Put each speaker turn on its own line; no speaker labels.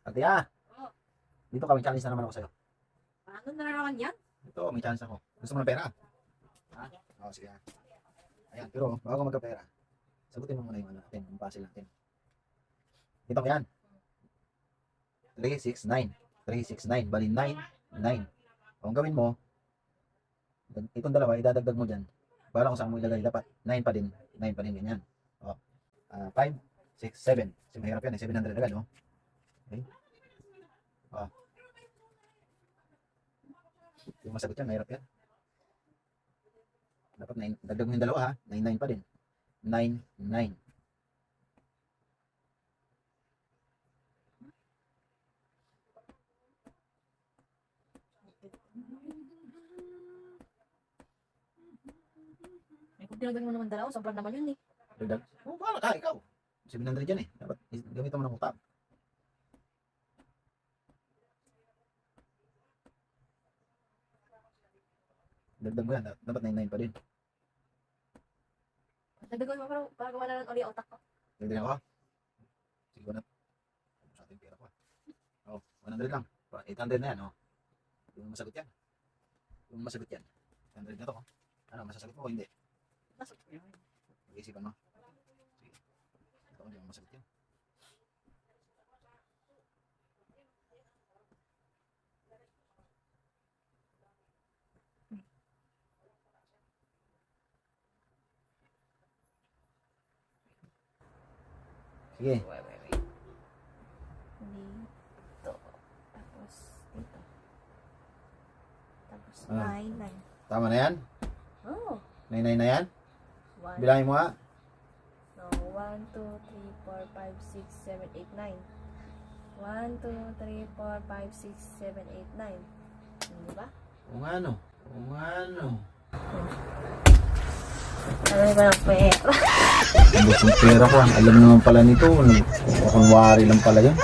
Ate ah. Dito ka, may challenge na naman ako sa'yo.
Ano na naman yan?
Ito, may challenge ako. Gusto mo ng pera? Ha? Oo, sige ha. Ayan, pero bago ka magkapera, sagutin mo muna yung ano natin, yung puzzle natin. Dito ko yan. 3, 6, 9. 3, 6, 9. Bali 9, 9. Kung gawin mo, itong dalawa, idadagdag mo dyan. Bala kung saan mo ilagay, dapat 9 pa din. 9 pa din, ganyan. O, 5, 6, 7. Kasi mahirap yan, 700 agad, no? Okay. O. Yung masagot yan, mahirap yan. Dapat 9, dagdag mo yung dalawa ha, 9, 9 pa din. 9, 9.
Kung tinagdag mo naman dalawa, sobrang naman yun eh.
Dagdag. Oh, paano ka, ikaw. 700 yan eh. Dapat gamitan mo ng utak. Dagdag mo yan, dapat 9, 9 pa din.
Dagdagan mo para gawa na lang ulit ang utak ko.
Dagdagan ako. Sige, 100. Sa ating pera ko. Oh, 100 lang. 800 na yan, oh. Yung masagot yan. Yung masagot yan. 800 na to, oh. Ano, masasagot mo o hindi?
Nasok ko yun.
Mag-iisipan mo. Sige. Ito, hindi mo masagot yan. Sige.
Wait. Dito. Tapos dito. Tapos
Ah.
9, 9.
Tama na yan?
Oh.
9, 9 na yan?
1,
Bilangin mo nga.
no, 1, 2, 3, 4, 5, 6, 7, 8, 9. 1, 2, 3, 4, 5, 6, 7, 8, 9. Hindi ba?
Kung ano. Kung ano.
Alam ba ng pera?
Ang pera ko. Alam naman pala nito. Kunwari lang pala yun.